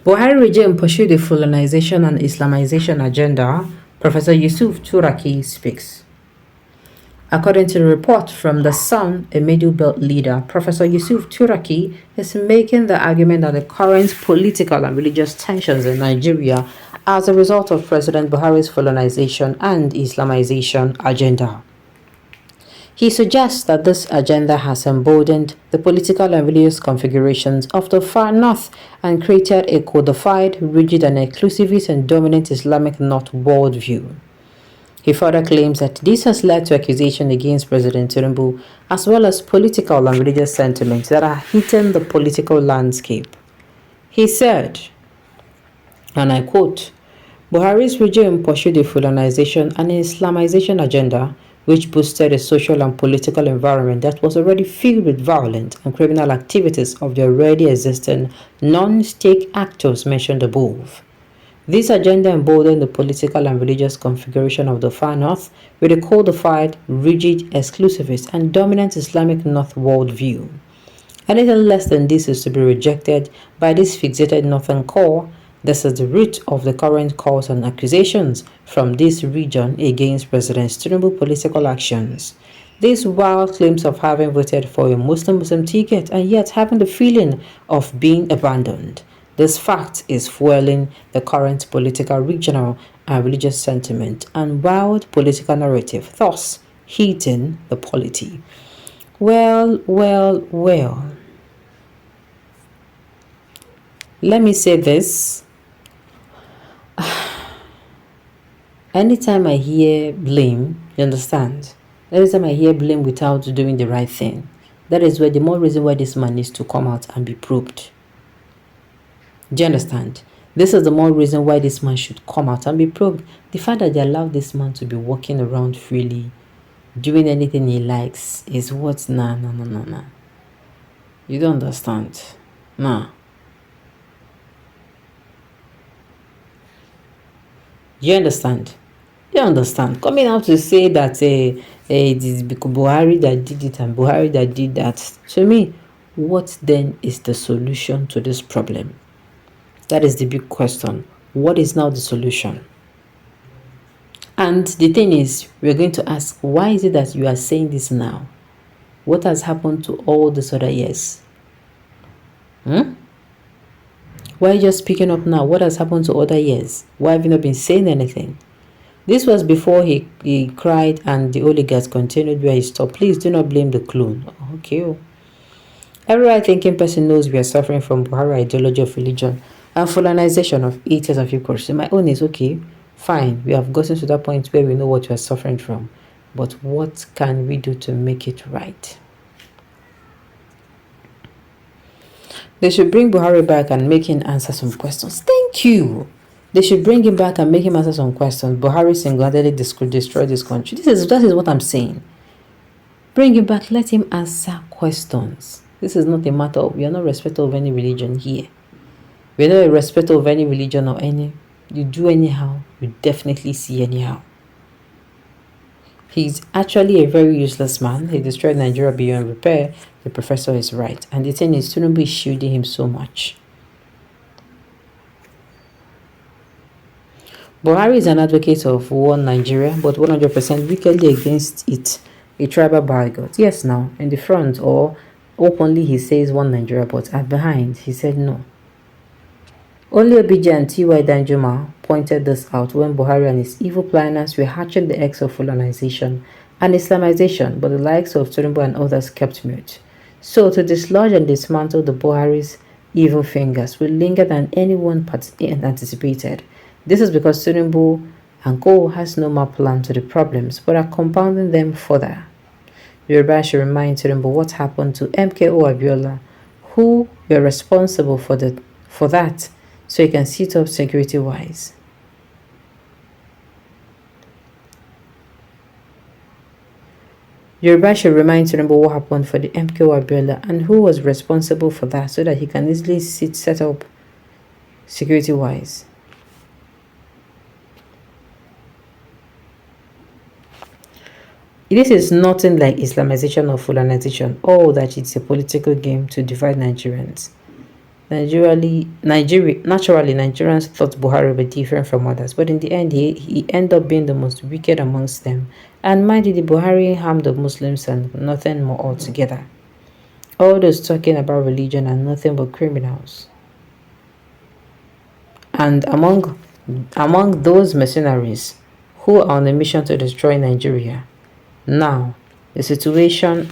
Buhari regime pursued a Fulanization and Islamization agenda, Professor Yusuf Turaki speaks. According to a report from The Sun, a Middle Belt leader, Professor Yusuf Turaki is making the argument that the current political and religious tensions in Nigeria as a result of President Buhari's Fulanization and Islamization agenda. He suggests that this agenda has emboldened the political and religious configurations of the far north and created a codified, rigid and exclusivist and dominant Islamic North worldview. He further claims that this has led to accusations against President Tinubu as well as political and religious sentiments that are hitting the political landscape. He said, and I quote, Buhari's regime pursued a Fulanization and Islamization agenda which boosted a social and political environment that was already filled with violent and criminal activities of the already existing non-state actors mentioned above. This agenda emboldened the political and religious configuration of the far north with a codified, rigid, exclusivist, and dominant Islamic North worldview. Anything less than this is to be rejected by this fixated northern core. This is the root of the current calls and accusations from this region against President Tinubu's political actions. These wild claims of having voted for a Muslim ticket and yet having the feeling of being abandoned. This fact is fueling the current political, regional, and religious sentiment and wild political narrative, thus heating the polity. Well. Let me say this. Anytime I hear blame, you understand? Anytime I hear blame without doing the right thing, that is where the more reason why this man needs to come out and be probed. Do you understand? This is the more reason why this man should come out and be probed. The fact that they allow this man to be walking around freely, doing anything he likes, is what? Nah. You don't understand. Nah. You understand? You understand? Coming out to say that it is Buhari that did it and Buhari that did that. To me, what then is the solution to this problem? That is the big question. What is now the solution? And the thing is, we're going to ask, why is it that you are saying this now? What has happened to all these other years? Why are you just speaking up now? What has happened to other years? Why have you not been saying anything? This was before he cried and the oligarchs continued where he stopped. Please do not blame the clone. Okay. Every right-thinking person knows we are suffering from Buhari ideology of religion and Fulanization of eaters of hypocrisy. My own is okay. Fine. We have gotten to that point where we know what we are suffering from. But what can we do to make it right? They should bring Buhari back and make him answer some questions. Thank you. They should bring him back and make him answer some questions. Buhari single-handedly destroy this country. That is what I'm saying. Bring him back. Let him answer questions. This is not a matter of, we are not respectful of any religion here. We are not respectful of any religion or any. You do anyhow, you definitely see anyhow. He's actually a very useless man. He destroyed Nigeria beyond repair. The professor is right. And the thing is, Tinubu is shielding him so much. Buhari is an advocate of one Nigeria, but 100% wickedly against it. A tribal bigot. Yes, now, in the front or openly he says one Nigeria, but at behind he said no. Only Obija and T.Y. Danjuma pointed this out when Buhari and his evil planners were hatching the eggs of Fulanization and Islamization, but the likes of Tinubu and others kept mute. So, to dislodge and dismantle the Buhari's evil fingers will linger than anyone anticipated. This is because Tinubu and co has no more plan to the problems, but are compounding them further. Yoruba should remind Tinubu what happened to MKO Abiola, who were responsible for that, so he can sit up security-wise. Yoruba should remind Tinubu what happened for the MKO Abiola and who was responsible for that, so that he can easily set up security-wise. This is nothing like Islamization or Fulanization, or that it's a political game to divide Nigerians. Naturally, Nigerians thought Buhari would be different from others, but in the end, he ended up being the most wicked amongst them. And mind you, the Buhari harmed the Muslims and nothing more altogether. All those talking about religion are nothing but criminals. And among those mercenaries who are on a mission to destroy Nigeria, now the situation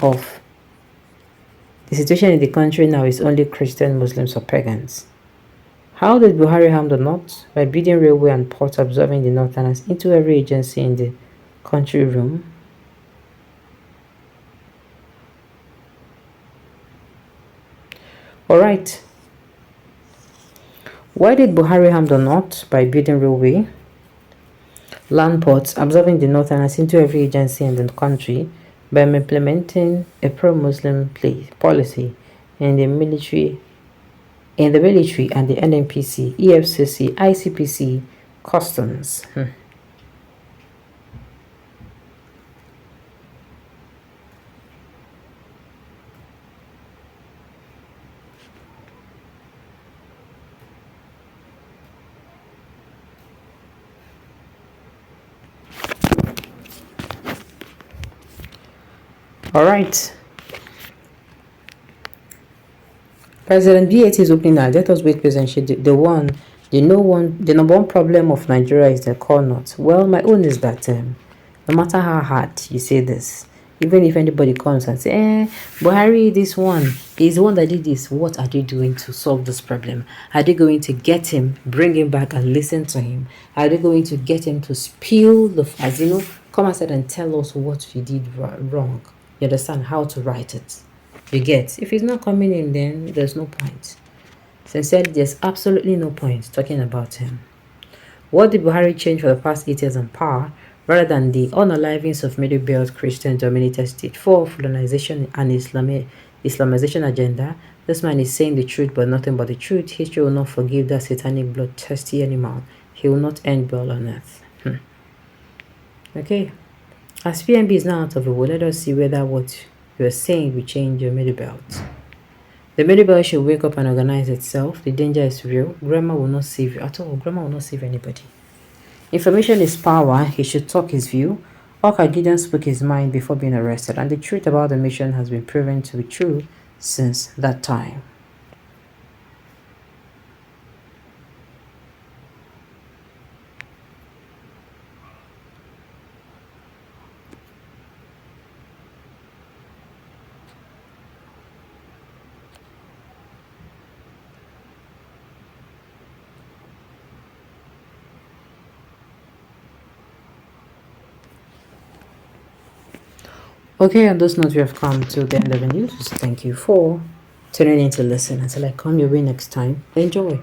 in the country now is only Christian, Muslims, or pagans. How did Buhari harm the North? By building railway and ports, absorbing the Northerners into every agency in the country room. Alright. Why did Buhari harm the North? By building railway, land ports, absorbing the Northerners into every agency in the country, by implementing a pro-Muslim policy in the military and the NNPC, EFCC, ICPC, customs. All right. President BAT is opening now. Let us wait patiently. The number one problem of Nigeria is the core north. Well, my own is that no matter how hard you say this, even if anybody comes and say, Buhari, this one is the one that did this, what are they doing to solve this problem? Are they going to get him, bring him back and listen to him? Are they going to get him to spill come outside and tell us what he did wrong? You understand how to write it? You get? If he's not coming in, then there's no point. Sincerely, there's absolutely no point talking about him. What did Buhari change for the past 8 years in power, rather than the unalivings of Middle Belt Christian-dominated state for Fulanization and Islamization agenda? This man is saying the truth, but nothing but the truth. History will not forgive that satanic bloodthirsty animal. He will not end well on earth. Okay. As PNB is now out of the way, let us see whether what you are saying will change your Middle Belt. The Middle Belt should wake up and organize itself. The danger is real. Grammar will not save you at all. Grammar will not save anybody. Information is power. He should talk his view. Oka Gideon spoke his mind before being arrested, and the truth about the mission has been proven to be true since that time. Okay, on this note, we have come to the end of the news. Thank you for tuning in to listen. Until I come your way next time, enjoy.